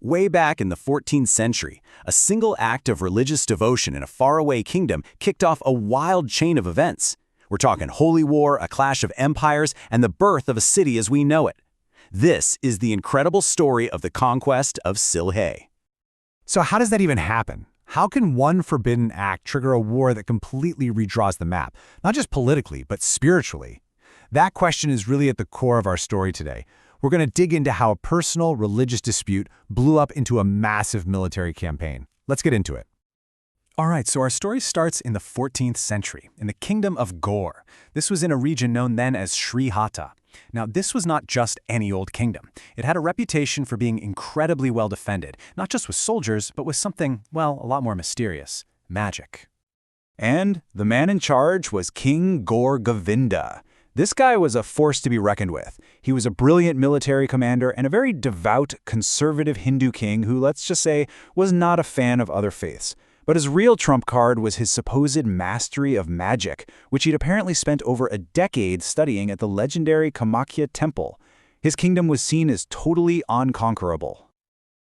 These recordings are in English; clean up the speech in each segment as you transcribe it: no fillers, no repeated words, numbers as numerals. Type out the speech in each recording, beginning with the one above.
Way back in the 14th century, a single act of religious devotion in a faraway kingdom kicked off a wild chain of events. We're talking holy war, a clash of empires, and the birth of a city as we know it. This is the incredible story of the conquest of Sylhet. So how does that even happen? How can one forbidden act trigger a war that completely redraws the map, not just politically, but spiritually? That question is really at the core of our story today. We're going to dig into how a personal religious dispute blew up into a massive military campaign. Let's get into it. All right, so our story starts in the 14th century, in the kingdom of Ghor. This was in a region known then as Srihata. Now, this was not just any old kingdom. It had a reputation for being incredibly well defended, not just with soldiers, but with something, well, a lot more mysterious: magic. And the man in charge was King Ghor Govinda. This guy was a force to be reckoned with. He was a brilliant military commander and a very devout, conservative Hindu king who, let's just say, was not a fan of other faiths. But his real trump card was his supposed mastery of magic, which he'd apparently spent over a decade studying at the legendary Kamakhya temple. His kingdom was seen as totally unconquerable.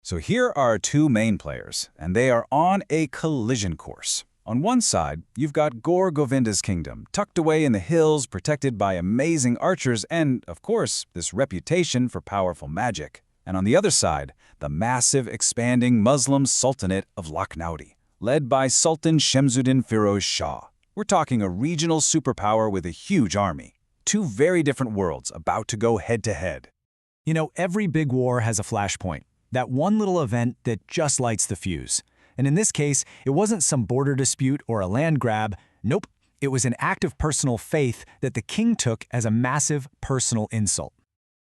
So here are two main players, and they are on a collision course. On one side, you've got Ghor Govinda's kingdom, tucked away in the hills, protected by amazing archers and, of course, this reputation for powerful magic. And on the other side, the massive, expanding Muslim Sultanate of Lucknow, led by Sultan Shemsuddin Firoz Shah. We're talking a regional superpower with a huge army. Two very different worlds about to go head-to-head. You know, every big war has a flashpoint, that one little event that just lights the fuse. And in this case, it wasn't some border dispute or a land grab. Nope, it was an act of personal faith that the king took as a massive personal insult.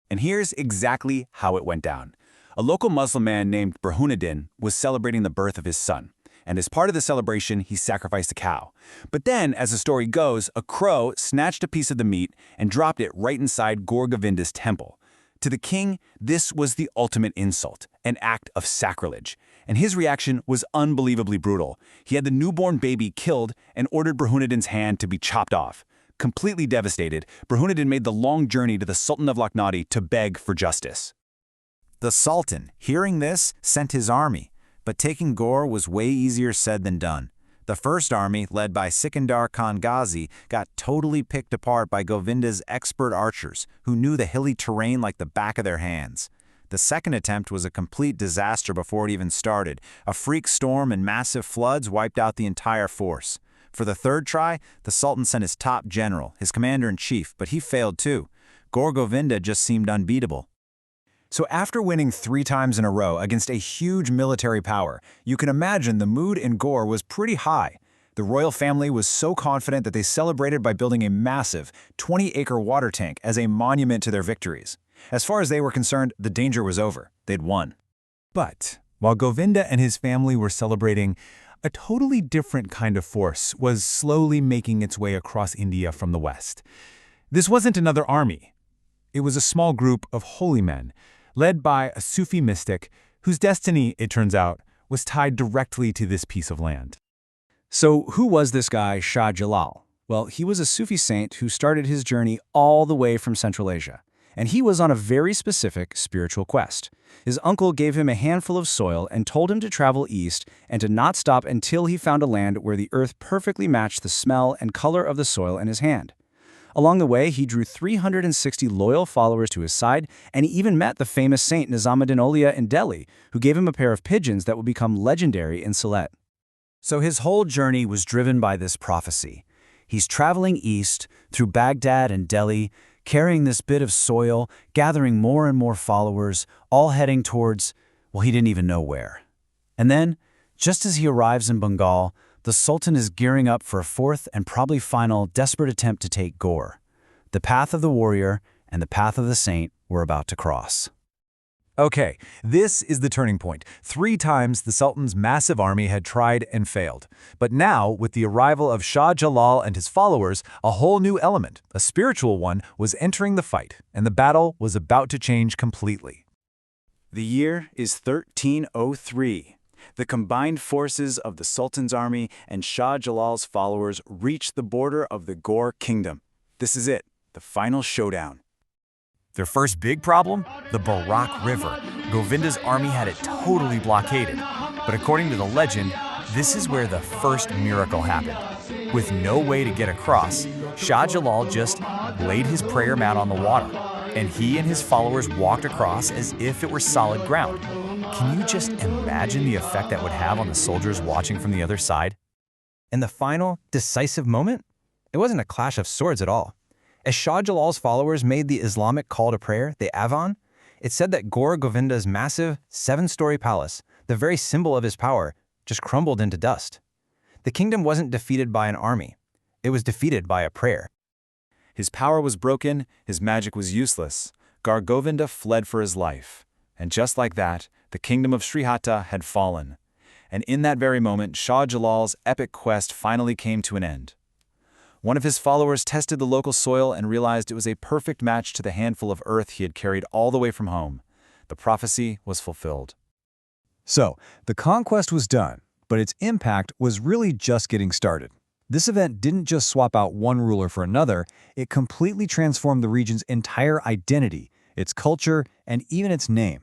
And here's exactly how it went down. A local Muslim man named Burhanuddin was celebrating the birth of his son. And as part of the celebration, he sacrificed a cow. But then, as the story goes, a crow snatched a piece of the meat and dropped it right inside Ghor Govinda's temple. To the king, this was the ultimate insult, an act of sacrilege. And his reaction was unbelievably brutal. He had the newborn baby killed and ordered Burhanuddin's hand to be chopped off. Completely devastated, Burhanuddin made the long journey to the Sultan of Lucknow to beg for justice. The Sultan, hearing this, sent his army. But taking Ghor was way easier said than done. The first army, led by Sikandar Khan Ghazi, got totally picked apart by Govinda's expert archers, who knew the hilly terrain like the back of their hands. The second attempt was a complete disaster before it even started. A freak storm and massive floods wiped out the entire force. For the third try, the Sultan sent his top general, his commander-in-chief, but he failed too. Ghor Govinda just seemed unbeatable. So after winning 3 times in a row against a huge military power, you can imagine the mood in Ghor was pretty high. The royal family was so confident that they celebrated by building a massive 20-acre water tank as a monument to their victories. As far as they were concerned, the danger was over. They'd won. But while Govinda and his family were celebrating, a totally different kind of force was slowly making its way across India from the west. This wasn't another army. It was a small group of holy men, led by a Sufi mystic whose destiny, it turns out, was tied directly to this piece of land. So who was this guy, Shah Jalal? Well, he was a Sufi saint who started his journey all the way from Central Asia. And he was on a very specific spiritual quest. His uncle gave him a handful of soil and told him to travel east and to not stop until he found a land where the earth perfectly matched the smell and color of the soil in his hand. Along the way, he drew 360 loyal followers to his side, and he even met the famous saint Nizamuddin Aulia in Delhi, who gave him a pair of pigeons that would become legendary in Sylhet. So his whole journey was driven by this prophecy. He's traveling east, through Baghdad and Delhi, carrying this bit of soil, gathering more and more followers, all heading towards, well, he didn't even know where. And then, just as he arrives in Bengal, the Sultan is gearing up for a fourth and probably final desperate attempt to take Ghor. The path of the warrior and the path of the saint were about to cross. Okay, this is the turning point. 3 times the Sultan's massive army had tried and failed. But now, with the arrival of Shah Jalal and his followers, a whole new element, a spiritual one, was entering the fight, and the battle was about to change completely. The year is 1303. The combined forces of the Sultan's army and Shah Jalal's followers reach the border of the Ghor kingdom. This is it, the final showdown. Their first big problem? The Barak River. Govinda's army had it totally blockaded. But according to the legend, this is where the first miracle happened. With no way to get across, Shah Jalal just laid his prayer mat on the water, and he and his followers walked across as if it were solid ground. Can you just imagine the effect that would have on the soldiers watching from the other side? And the final, decisive moment? It wasn't a clash of swords at all. As Shah Jalal's followers made the Islamic call to prayer, the Adhan, it said that Gaur Govinda's massive 7-story palace, the very symbol of his power, just crumbled into dust. The kingdom wasn't defeated by an army. It was defeated by a prayer. His power was broken, his magic was useless. Gaur Govinda fled for his life. And just like that, the kingdom of Sylhet had fallen. And in that very moment, Shah Jalal's epic quest finally came to an end. One of his followers tested the local soil and realized it was a perfect match to the handful of earth he had carried all the way from home. The prophecy was fulfilled. So, the conquest was done, but its impact was really just getting started. This event didn't just swap out one ruler for another, it completely transformed the region's entire identity, its culture, and even its name.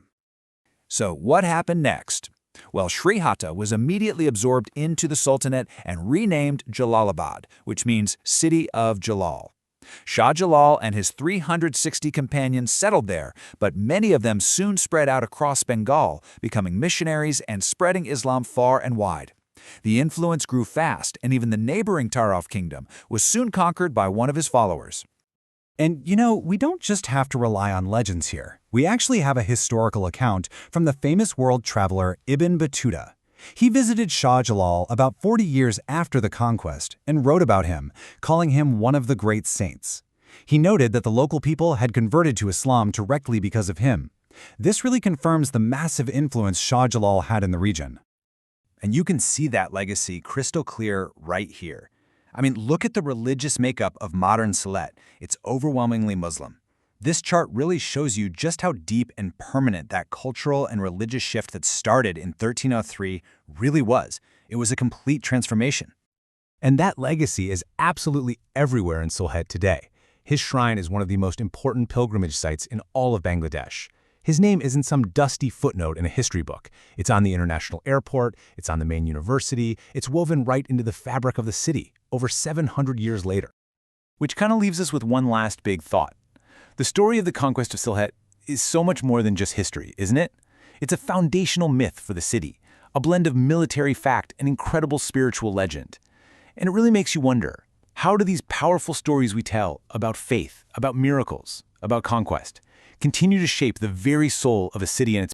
So what happened next? Well, Sylhet was immediately absorbed into the Sultanate and renamed Jalalabad, which means City of Jalal. Shah Jalal and his 360 companions settled there, but many of them soon spread out across Bengal, becoming missionaries and spreading Islam far and wide. The influence grew fast, and even the neighboring Taraf kingdom was soon conquered by one of his followers. And you know, we don't just have to rely on legends here. We actually have a historical account from the famous world traveler Ibn Battuta. He visited Shah Jalal about 40 years after the conquest and wrote about him, calling him one of the great saints. He noted that the local people had converted to Islam directly because of him. This really confirms the massive influence Shah Jalal had in the region. And you can see that legacy crystal clear right here. I mean, look at the religious makeup of modern Sylhet. It's overwhelmingly Muslim. This chart really shows you just how deep and permanent that cultural and religious shift that started in 1303 really was. It was a complete transformation. And that legacy is absolutely everywhere in Sylhet today. His shrine is one of the most important pilgrimage sites in all of Bangladesh. His name isn't some dusty footnote in a history book. It's on the international airport, it's on the main university, it's woven right into the fabric of the city, over 700 years later. Which kind of leaves us with one last big thought. The story of the conquest of Sylhet is so much more than just history, isn't it? It's a foundational myth for the city, a blend of military fact and incredible spiritual legend. And it really makes you wonder, how do these powerful stories we tell about faith, about miracles, about conquest, continue to shape the very soul of a city and its